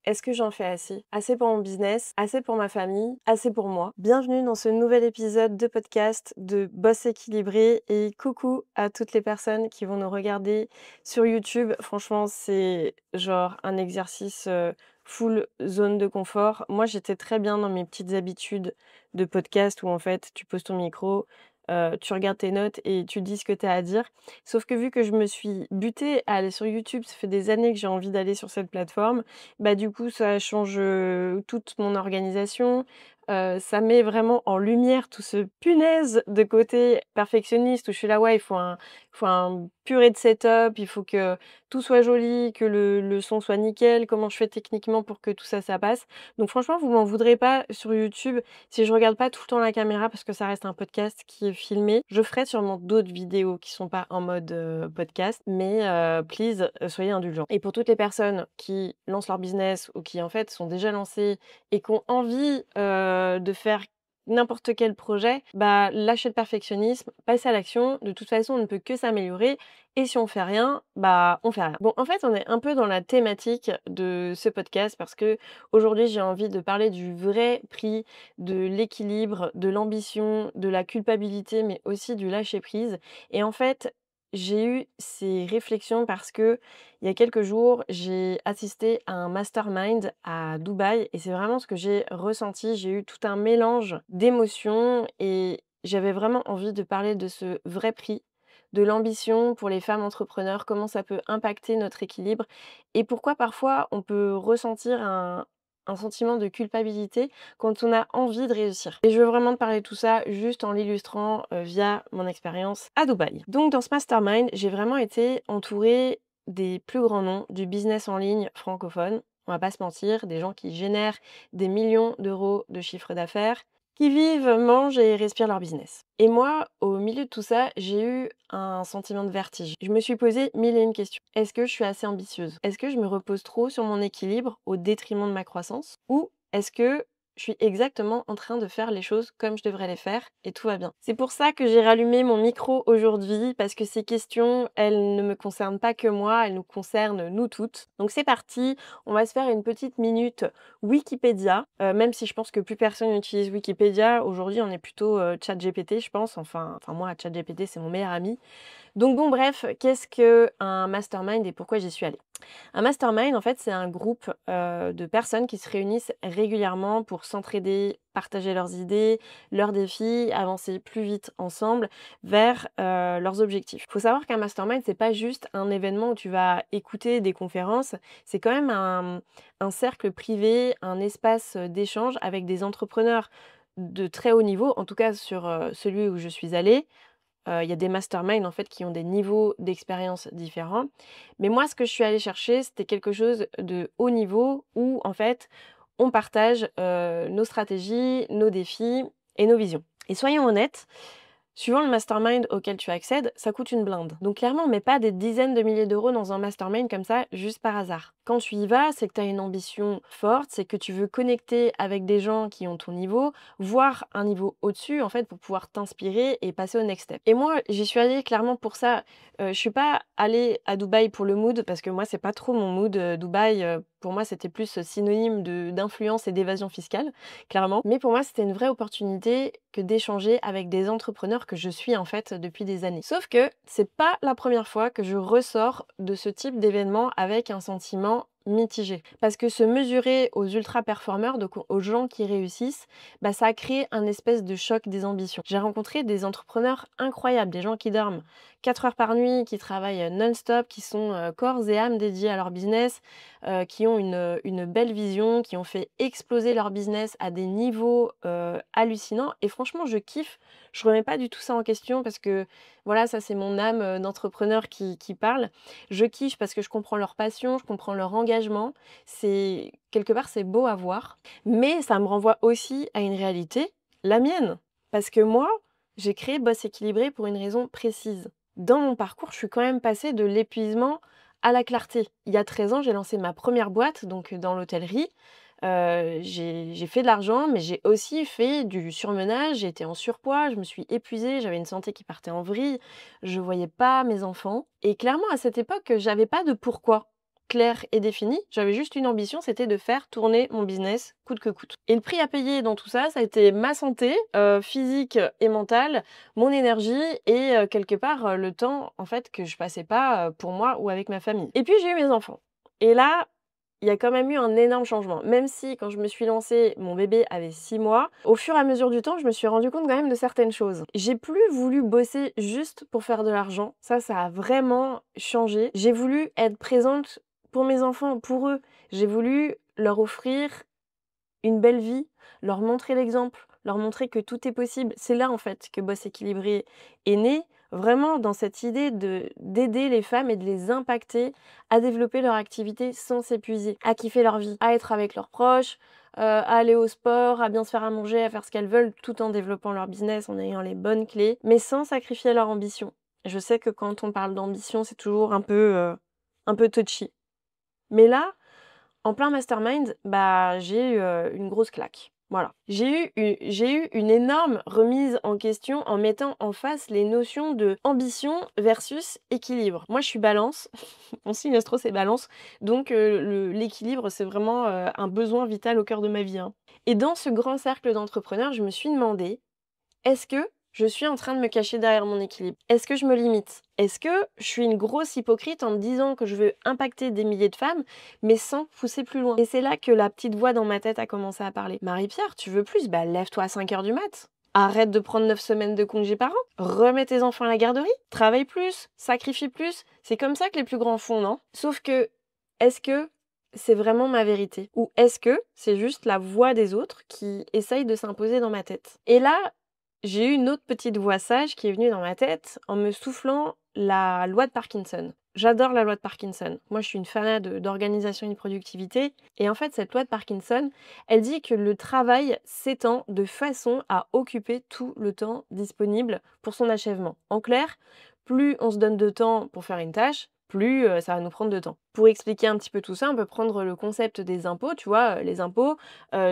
Est-ce que j'en fais assez? Assez pour mon business, assez pour ma famille, assez pour moi? Bienvenue dans ce nouvel épisode de podcast de Boss équilibré et coucou à toutes les personnes qui vont nous regarder sur YouTube. Franchement, c'est genre un exercice full zone de confort. Moi, j'étais très bien dans mes petites habitudes de podcast où en fait, tu poses ton micro, tu regardes tes notes et tu dis ce que tu as à dire. Sauf que vu que je me suis butée à aller sur YouTube, ça fait des années que j'ai envie d'aller sur cette plateforme, bah, du coup, ça change, toute mon organisation, ça met vraiment en lumière tout ce punaise de côté perfectionniste où je suis là: «Ouais, il faut un purée de setup, il faut que tout soit joli, que le son soit nickel. Comment je fais techniquement pour que tout ça, ça passe?» Donc franchement, vous m'en voudrez pas sur YouTube si je regarde pas tout le temps la caméra parce que ça reste un podcast qui est filmé. Je ferai sûrement d'autres vidéos qui sont pas en mode, podcast, mais please, soyez indulgents. Et pour toutes les personnes qui lancent leur business ou qui, en fait, sont déjà lancées et qui ont envie, de faire n'importe quel projet, bah, lâchez le perfectionnisme, passez à l'action. De toute façon, on ne peut que s'améliorer et si on fait rien, bah, on fait rien. Bon, en fait, on est un peu dans la thématique de ce podcast parce qu'aujourd'hui, j'ai envie de parler du vrai prix de l'équilibre, de l'ambition, de la culpabilité, mais aussi du lâcher prise. Et en fait, j'ai eu ces réflexions parce que il y a quelques jours, j'ai assisté à un mastermind à Dubaï et c'est vraiment ce que j'ai ressenti. J'ai eu tout un mélange d'émotions et j'avais vraiment envie de parler de ce vrai prix, de l'ambition pour les femmes entrepreneurs, comment ça peut impacter notre équilibre et pourquoi parfois on peut ressentir un sentiment de culpabilité quand on a envie de réussir. Et je veux vraiment te parler de tout ça juste en l'illustrant via mon expérience à Dubaï. Donc dans ce mastermind, j'ai vraiment été entourée des plus grands noms du business en ligne francophone. On va pas se mentir, des gens qui génèrent des millions d'euros de chiffre d'affaires, qui vivent, mangent et respirent leur business. Et moi, au milieu de tout ça, j'ai eu un sentiment de vertige. Je me suis posé mille et une questions. Est-ce que je suis assez ambitieuse? Est-ce que je me repose trop sur mon équilibre au détriment de ma croissance? Ou est-ce que je suis exactement en train de faire les choses comme je devrais les faire et tout va bien? C'est pour ça que j'ai rallumé mon micro aujourd'hui parce que ces questions, elles ne me concernent pas que moi, elles nous concernent nous toutes. Donc c'est parti, on va se faire une petite minute Wikipédia, même si je pense que plus personne n'utilise Wikipédia. Aujourd'hui, on est plutôt, ChatGPT, je pense. Enfin moi, ChatGPT, c'est mon meilleur ami. Donc bon, bref, qu'est-ce qu'un mastermind et pourquoi j'y suis allée? Un mastermind, en fait, c'est un groupe, de personnes qui se réunissent régulièrement pour s'entraider, partager leurs idées, leurs défis, avancer plus vite ensemble vers, leurs objectifs. Il faut savoir qu'un mastermind, c'est pas juste un événement où tu vas écouter des conférences, c'est quand même un cercle privé, un espace, d'échange avec des entrepreneurs de très haut niveau, en tout cas sur, celui où je suis allée. Il y a des masterminds, en fait, qui ont des niveaux d'expérience différents. Mais moi, ce que je suis allée chercher, c'était quelque chose de haut niveau où, en fait, on partage, nos stratégies, nos défis et nos visions. Et soyons honnêtes, suivant le mastermind auquel tu accèdes, ça coûte une blinde. Donc clairement, on met pas des dizaines de milliers d'euros dans un mastermind comme ça, juste par hasard. Quand tu y vas, c'est que tu as une ambition forte, c'est que tu veux connecter avec des gens qui ont ton niveau, voire un niveau au-dessus, en fait, pour pouvoir t'inspirer et passer au next step. Et moi, j'y suis allée clairement pour ça. Je suis pas allée à Dubaï pour le mood, parce que moi, c'est pas trop mon mood, Dubaï. Pour moi, c'était plus synonyme d'influence et d'évasion fiscale, clairement. Mais pour moi, c'était une vraie opportunité que d'échanger avec des entrepreneurs que je suis en fait depuis des années. Sauf que c'est pas la première fois que je ressors de ce type d'événement avec un sentiment mitigé. Parce que se mesurer aux ultra performeurs, donc aux gens qui réussissent, bah ça a créé un espèce de choc des ambitions. J'ai rencontré des entrepreneurs incroyables, des gens qui dorment 4 heures par nuit, qui travaillent non-stop, qui sont corps et âme dédiés à leur business, qui ont une belle vision, qui ont fait exploser leur business à des niveaux, hallucinants et franchement je kiffe. Je remets pas du tout ça en question parce que voilà, ça c'est mon âme, d'entrepreneur qui parle. Je kiffe parce que je comprends leur passion, je comprends leur engagement. C'est quelque part, c'est beau à voir, mais ça me renvoie aussi à une réalité, la mienne. Parce que moi, j'ai créé Boss Équilibré pour une raison précise. Dans mon parcours, je suis quand même passée de l'épuisement à la clarté. Il y a 13 ans, j'ai lancé ma première boîte, donc dans l'hôtellerie. J'ai fait de l'argent, mais j'ai aussi fait du surmenage, j'ai été en surpoids, je me suis épuisée, j'avais une santé qui partait en vrille, je voyais pas mes enfants et clairement à cette époque, j'avais pas de pourquoi. claire et définie. J'avais juste une ambition, c'était de faire tourner mon business coûte que coûte. Et le prix à payer dans tout ça, ça a été ma santé, physique et mentale, mon énergie et quelque part, le temps, en fait, que je passais pas, pour moi ou avec ma famille. Et puis j'ai eu mes enfants. Et là, il y a quand même eu un énorme changement. Même si quand je me suis lancée, mon bébé avait 6 mois, au fur et à mesure du temps, je me suis rendu compte quand même de certaines choses. J'ai plus voulu bosser juste pour faire de l'argent. Ça a vraiment changé. J'ai voulu être présente pour mes enfants, pour eux. J'ai voulu leur offrir une belle vie, leur montrer l'exemple, leur montrer que tout est possible. C'est là, en fait, que Boss Équilibré est né, vraiment dans cette idée d'aider les femmes et de les impacter à développer leur activité sans s'épuiser, à kiffer leur vie, à être avec leurs proches, à aller au sport, à bien se faire à manger, à faire ce qu'elles veulent, tout en développant leur business, en ayant les bonnes clés, mais sans sacrifier leur ambition. Je sais que quand on parle d'ambition, c'est toujours un peu touchy. Mais là, en plein mastermind, bah, j'ai eu, une grosse claque. Voilà. J'ai eu une énorme remise en question en mettant en face les notions de ambition versus équilibre. Moi, je suis Balance, mon signe astro, c'est Balance, donc l'équilibre, c'est vraiment, un besoin vital au cœur de ma vie, hein. Et dans ce grand cercle d'entrepreneurs, je me suis demandé: est-ce que je suis en train de me cacher derrière mon équilibre? Est-ce que je me limite? Est-ce que je suis une grosse hypocrite en me disant que je veux impacter des milliers de femmes, mais sans pousser plus loin? Et c'est là que la petite voix dans ma tête a commencé à parler. Marie-Pierre, tu veux plus? Bah lève-toi à 5 h du mat. Arrête de prendre 9 semaines de congé par an. Remets tes enfants à la garderie. Travaille plus. Sacrifie plus. C'est comme ça que les plus grands font, non? Sauf que, est-ce que c'est vraiment ma vérité? Ou est-ce que c'est juste la voix des autres qui essaye de s'imposer dans ma tête? Et là, j'ai eu une autre petite voix sage qui est venue dans ma tête en me soufflant la loi de Parkinson. J'adore la loi de Parkinson. Moi, je suis une fanat d'organisation et de productivité. Et en fait, cette loi de Parkinson, elle dit que le travail s'étend de façon à occuper tout le temps disponible pour son achèvement. En clair, plus on se donne de temps pour faire une tâche, plus ça va nous prendre de temps. Pour expliquer un petit peu tout ça, on peut prendre le concept des impôts. Tu vois, les impôts,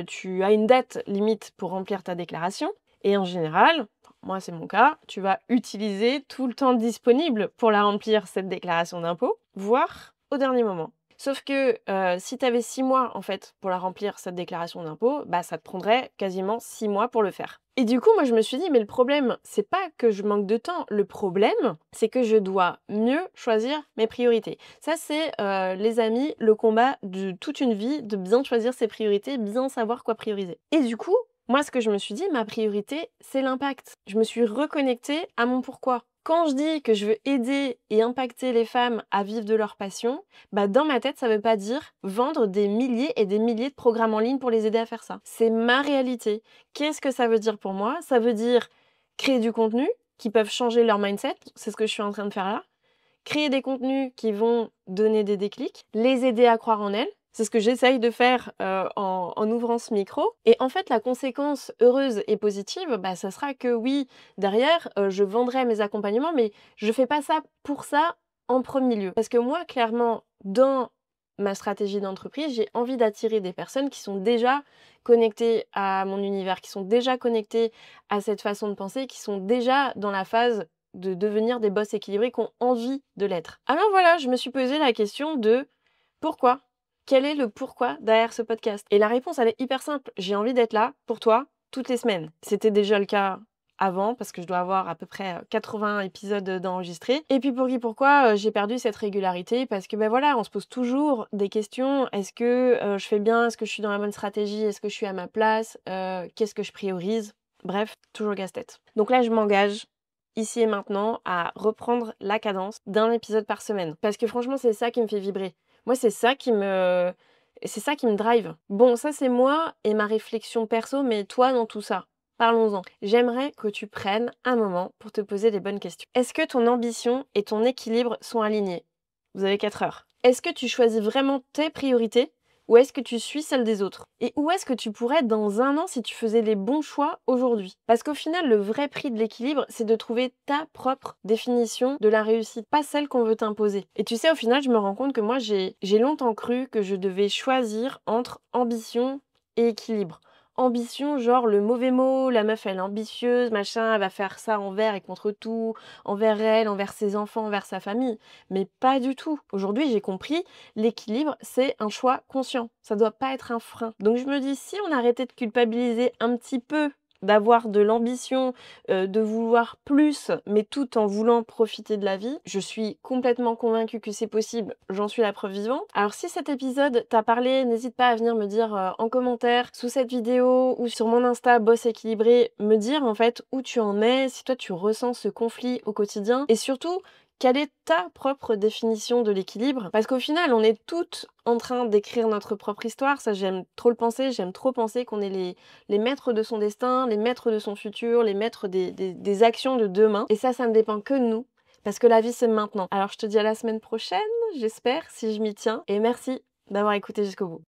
tu as une date limite pour remplir ta déclaration. Et en général, moi c'est mon cas, tu vas utiliser tout le temps disponible pour la remplir, cette déclaration d'impôt, voire au dernier moment. Sauf que si tu avais 6 mois en fait pour la remplir, cette déclaration d'impôt, bah ça te prendrait quasiment 6 mois pour le faire. Et du coup, moi je me suis dit, mais le problème, c'est pas que je manque de temps, le problème, c'est que je dois mieux choisir mes priorités. Ça c'est, les amis, le combat de toute une vie, de bien choisir ses priorités, bien savoir quoi prioriser. Et du coup, moi, ce que je me suis dit, ma priorité, c'est l'impact. Je me suis reconnectée à mon pourquoi. Quand je dis que je veux aider et impacter les femmes à vivre de leur passion, bah dans ma tête, ça veut pas dire vendre des milliers et des milliers de programmes en ligne pour les aider à faire ça. C'est ma réalité. Qu'est-ce que ça veut dire pour moi? Ça veut dire créer du contenu qui peuvent changer leur mindset. C'est ce que je suis en train de faire là. Créer des contenus qui vont donner des déclics, les aider à croire en elles. C'est ce que j'essaye de faire en ouvrant ce micro. Et en fait, la conséquence heureuse et positive, bah, ça sera que oui, derrière, je vendrai mes accompagnements, mais je fais pas ça pour ça en premier lieu. Parce que moi, clairement, dans ma stratégie d'entreprise, j'ai envie d'attirer des personnes qui sont déjà connectées à mon univers, qui sont déjà connectées à cette façon de penser, qui sont déjà dans la phase de devenir des boss équilibrés, qui ont envie de l'être. Alors voilà, je me suis posé la question de pourquoi? Quel est le pourquoi derrière ce podcast? Et la réponse, elle est hyper simple. J'ai envie d'être là pour toi toutes les semaines. C'était déjà le cas avant, parce que je dois avoir à peu près 80 épisodes d'enregistrés. Et puis pour qui pourquoi j'ai perdu cette régularité? Parce que ben voilà, on se pose toujours des questions. Est-ce que je fais bien? Est-ce que je suis dans la bonne stratégie? Est-ce que je suis à ma place? Qu'est-ce que je priorise? Bref, toujours casse-tête. Donc là, je m'engage ici et maintenant à reprendre la cadence d'un épisode par semaine. Parce que franchement, c'est ça qui me fait vibrer. Moi, c'est ça qui me drive. Bon, ça c'est moi et ma réflexion perso, mais toi dans tout ça, parlons-en. J'aimerais que tu prennes un moment pour te poser les bonnes questions. Est-ce que ton ambition et ton équilibre sont alignés? Vous avez 4 heures. Est-ce que tu choisis vraiment tes priorités ou est-ce que tu suis celles des autres? Et où est-ce que tu pourrais être dans un an si tu faisais les bons choix aujourd'hui? Parce qu'au final, le vrai prix de l'équilibre, c'est de trouver ta propre définition de la réussite, pas celle qu'on veut t'imposer. Et tu sais, au final, je me rends compte que moi, j'ai longtemps cru que je devais choisir entre ambition et équilibre. ambition, genre le mauvais mot, la meuf elle est ambitieuse, machin, elle va faire ça envers et contre tout, envers elle, envers ses enfants, envers sa famille. Mais pas du tout. Aujourd'hui, j'ai compris, l'équilibre, c'est un choix conscient. Ça doit pas être un frein. Donc je me dis, si on arrêtait de culpabiliser un petit peu, d'avoir de l'ambition, de vouloir plus, mais tout en voulant profiter de la vie, je suis complètement convaincue que c'est possible, j'en suis la preuve vivante. Alors si cet épisode t'a parlé, n'hésite pas à venir me dire en commentaire sous cette vidéo ou sur mon Insta Boss Équilibré, me dire en fait où tu en es, si toi tu ressens ce conflit au quotidien et surtout quelle est ta propre définition de l'équilibre? Parce qu'au final, on est toutes en train d'écrire notre propre histoire. Ça, j'aime trop le penser. J'aime trop penser qu'on est les maîtres de son destin, les maîtres de son futur, les maîtres des actions de demain. Et ça ne dépend que de nous. Parce que la vie, c'est maintenant. Alors, je te dis à la semaine prochaine, j'espère, si je m'y tiens. Et merci d'avoir écouté jusqu'au bout.